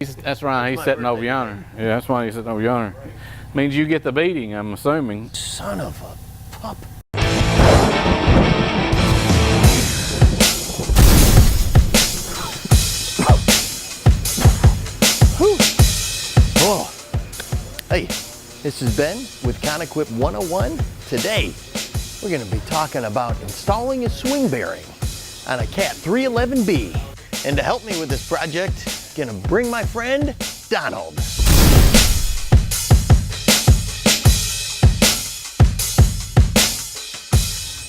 That's right, he's sitting over yonder. Yeah, that's why he's sitting over yonder. Means you get the beating, I'm assuming. Son of a pup. Oh. Hey, this is Ben with ConEquip 101. Today, we're going to be talking about installing a swing bearing on a Cat 311B. And to help me with this project, I'm going to bring my friend, Donald.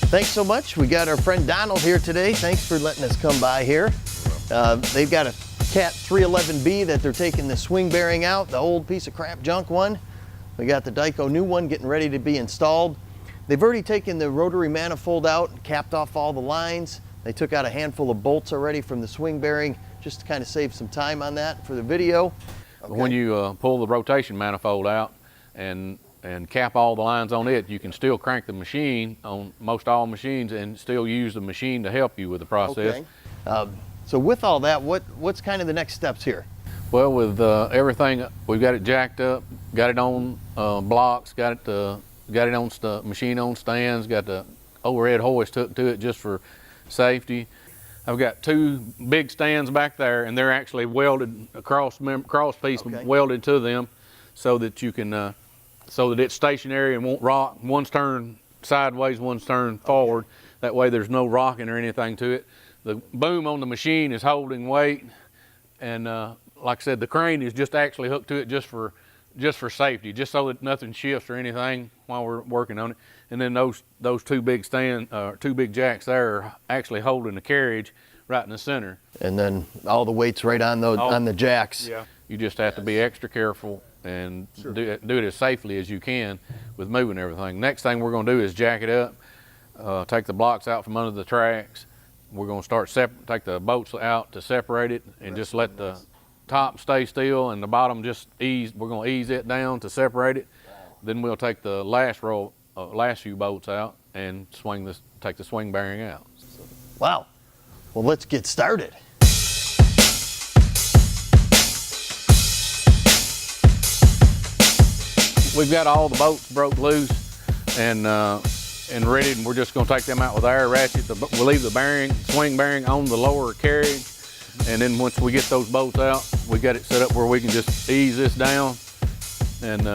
Thanks so much. We got our friend Donald here today. Thanks for letting us come by here. They've got a Cat 311B that they're taking the swing bearing out, the old piece of crap junk one. We got the Dyco new one getting ready to be installed. They've already taken the rotary manifold out and capped off all the lines. They took out a handful of bolts already from the swing bearing just to kind of save some time on that for the video. Okay. When you pull the rotation manifold out and cap all the lines on it, you can still crank the machine on most all machines and still use the machine to help you with the process. Okay. So with all that, what's kind of the next steps here? Well, with everything, we've got it jacked up, got it on blocks, got it on machine on stands, got the overhead hoist hooked to it just for safety. I've got two big stands back there, and they're actually welded, a cross piece welded to them, so that you can, so that it's stationary and won't rock. One's turned sideways, one's turned forward. That way there's no rocking or anything to it. The boom on the machine is holding weight, and like I said, the crane is just actually hooked to it just for safety, just so that nothing shifts or anything while we're working on it. And then those two big jacks there are actually holding the carriage right in the center. And then all the weight's right on the jacks. Yeah. You just have to be extra careful and do it as safely as you can with moving everything. Next thing we're going to do is jack it up, take the blocks out from under the tracks. We're going to start take the bolts out to separate it, and just let the top stay still and the bottom just ease. We're going to ease it down to separate it. Wow. Then we'll take the last few bolts out and take the swing bearing out. Wow. Well, let's get started. We've got all the bolts broke loose and ready, and we're just going to take them out with our ratchet. We'll leave the swing bearing on the lower carriage, and then once we get those bolts out, we got it set up where we can just ease this down, and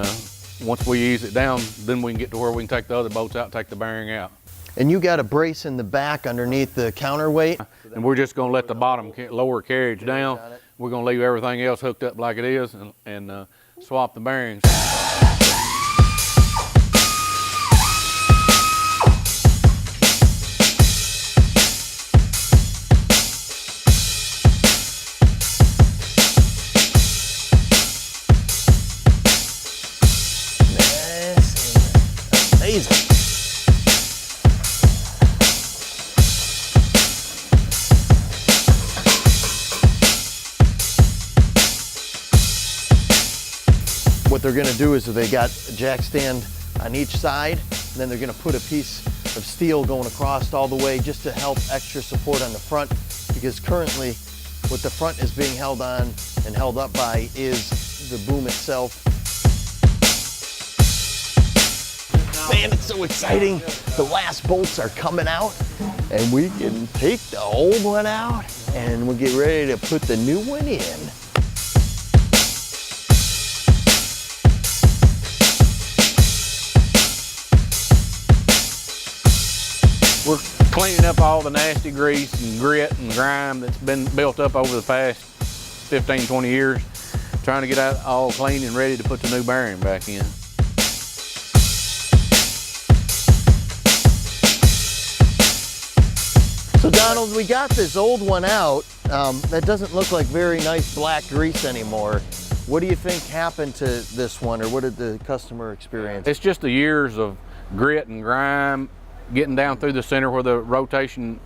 once we ease it down, then we can get to where we can take the other bolts out, take the bearing out. And you got a brace in the back underneath the counterweight? And we're just going to let the lower carriage down. We're going to leave everything else hooked up like it is, and swap the bearings. Amazing. What they're going to do is they got a jack stand on each side, and then they're going to put a piece of steel going across all the way just to help extra support on the front, because currently what the front is being held on and held up by is the boom itself. Man, it's so exciting. The last bolts are coming out, and we can take the old one out and we'll get ready to put the new one in. We're cleaning up all the nasty grease and grit and grime that's been built up over the past 15, 20 years, trying to get that all clean and ready to put the new bearing back in. So Donald, we got this old one out. That doesn't look like very nice black grease anymore. What do you think happened to this one, or what did the customer experience? It's just the years of grit and grime getting down through the center where the rotation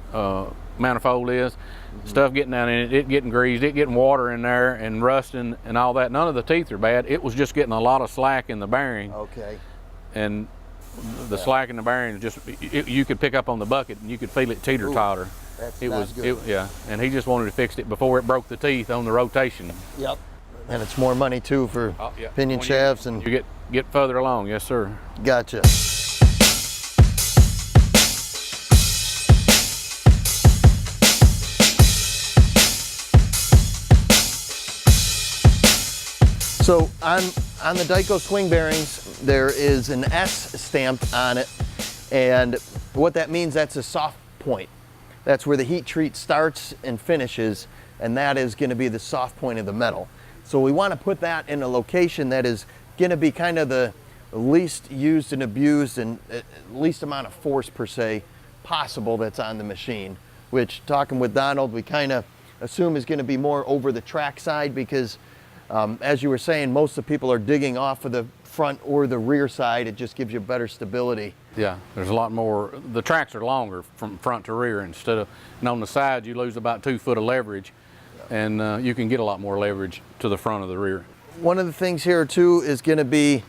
manifold is. Stuff getting down in it getting greased, it getting water in there and rusting and all that. None of the teeth are bad. It was just getting a lot of slack in the bearing. Okay. And the slack in the bearing, just you could pick up on the bucket and you could feel it teeter-totter. That's not good. Yeah, and he just wanted to fix it before it broke the teeth on the rotation. Yep. And it's more money too for Yeah. pinion shafts and You get further along, yes sir. gotcha. So on the Dyco swing bearings, there is an S stamped on it, and what that means, that's a soft point. That's where the heat treat starts and finishes, and that is going to be the soft point of the metal. So we want to put that in a location that is going to be kind of the least used and abused and least amount of force per se possible that's on the machine, which, talking with Donald, we kind of assume is going to be more over the track side because as you were saying, most of the people are digging off of the front or the rear side. It just gives you better stability. Yeah, there's a lot more. The tracks are longer from front to rear instead of, and on the side you lose about 2 foot of leverage, and you can get a lot more leverage to the front of the rear. One of the things here too is going to be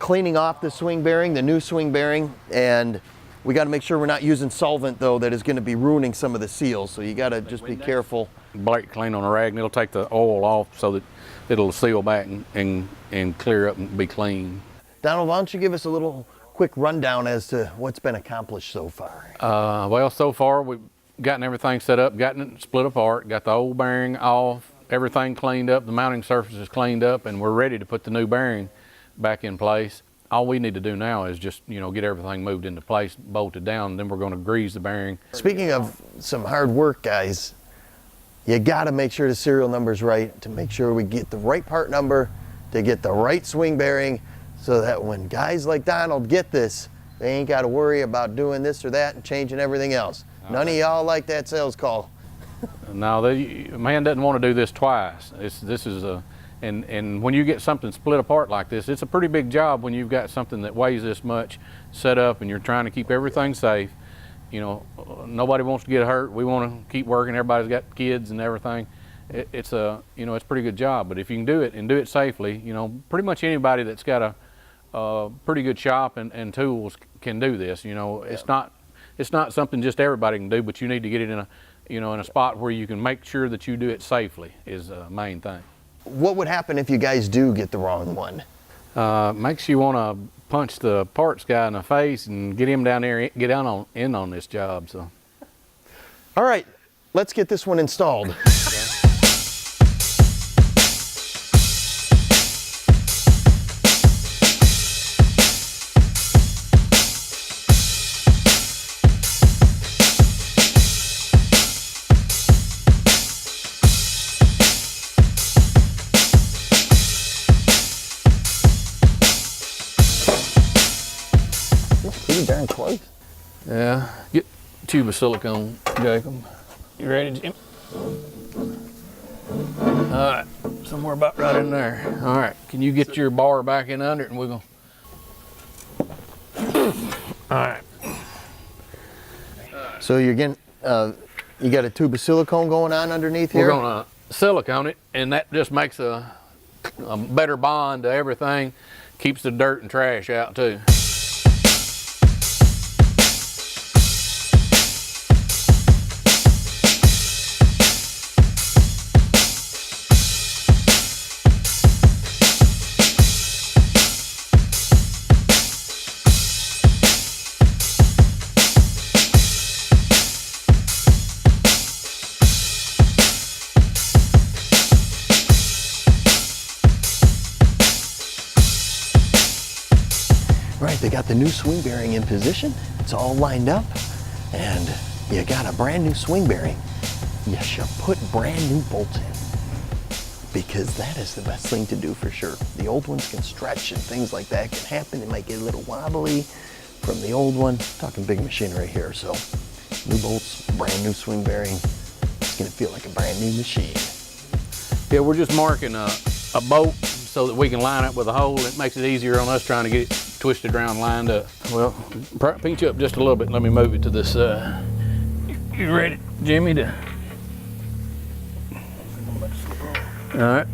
cleaning off the swing bearing, the new swing bearing, and we got to make sure we're not using solvent though that is going to be ruining some of the seals. So you got to just be careful. Blade clean on a rag and it'll take the oil off so that it'll seal back and clear up and be clean. Donald, why don't you give us a little quick rundown as to what's been accomplished so far? Well, so far we've gotten everything set up, gotten it split apart, got the old bearing off, everything cleaned up, the mounting surface is cleaned up, and we're ready to put the new bearing back in place. All we need to do now is just, get everything moved into place, bolted down, and then we're going to grease the bearing. Speaking of some hard work, guys, you got to make sure the serial number's right to make sure we get the right part number, to get the right swing bearing, so that when guys like Donald get this, they ain't got to worry about doing this or that and changing everything else. None of y'all like that sales call. No, a man doesn't want to do this twice. And when you get something split apart like this, it's a pretty big job when you've got something that weighs this much set up and you're trying to keep everything safe. Nobody wants to get hurt. We want to keep working. Everybody's got kids and everything. It's a pretty good job. But if you can do it and do it safely, pretty much anybody that's got a pretty good shop and tools can do this. It's not something just everybody can do, but you need to get it in a spot where you can make sure that you do it safely is the main thing. What would happen if you guys do get the wrong one? Makes you want to punch the parts guy in the face and get him down there, get in on this job. So, all right, let's get this one installed. Pretty darn close. Yeah, get a tube of silicone, Jacob. You ready, Jim? All right, somewhere about right in there. All right, can you get your bar back in under it and we're gonna. All right. So you're getting, you got a tube of silicone going on underneath here? We're gonna silicone it, and that just makes a better bond to everything. Keeps the dirt and trash out too. Right, they got the new swing bearing in position. It's all lined up, and you got a brand new swing bearing. You should put brand new bolts in, because that is the best thing to do for sure. The old ones can stretch and things like that can happen. It might get a little wobbly from the old one. Talking big machinery here, so new bolts, brand new swing bearing. It's gonna feel like a brand new machine. Yeah, we're just marking a bolt so that we can line up with a hole. It makes it easier on us trying to get it twisted around, lined up. Well, pinch up just a little bit. Let me move it to this side. You ready, Jimmy? All right,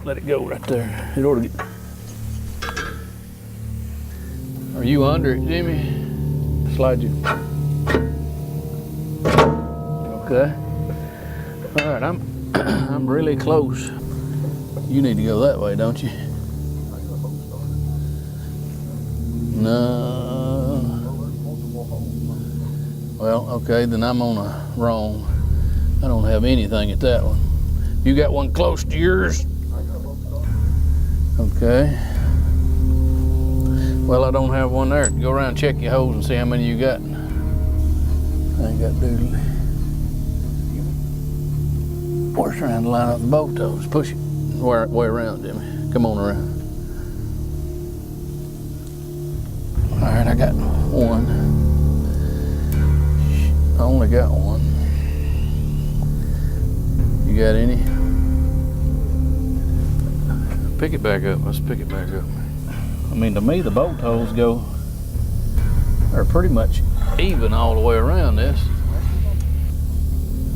let it go right there. It ought to get. Are you under it, Jimmy? Slide you. Okay. All right, I'm really close. You need to go that way, don't you? No. Well, okay, then I'm on a wrong. I don't have anything at that one. You got one close to yours? Okay. Well, I don't have one there. Go around and check your holes and see how many you got. I ain't got doodly. Work around to line up the bolt toes. Push it way around, Jimmy. Come on around. All right, I got one. I only got one. You got any? Pick it back up. Let's pick it back up. I mean, to me, the bolt holes are pretty much even all the way around this.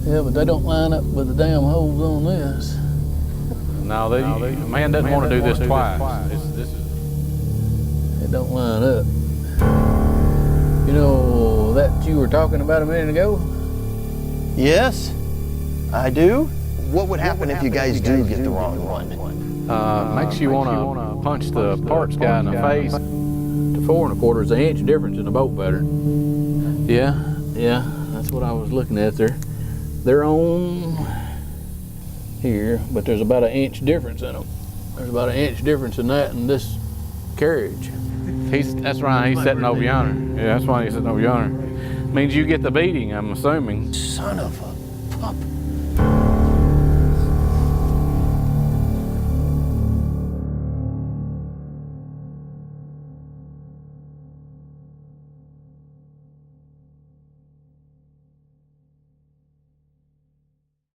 Yeah, but they don't line up with the damn holes on this. No, man doesn't want to do this twice. It don't line up. You know that you were talking about a minute ago? Yes, I do. What would happen if you guys do get the wrong one? Makes you want to punch the parts guy in the face. To 4 1/4 is an inch difference in the bolt pattern. Yeah, that's what I was looking at there. They're on here, but there's about an inch difference in them. There's about an inch difference in that and this carriage. That's right, he's sitting over yonder. Yeah, that's why he's sitting over yonder. Means you get the beating, I'm assuming. Son of a pup.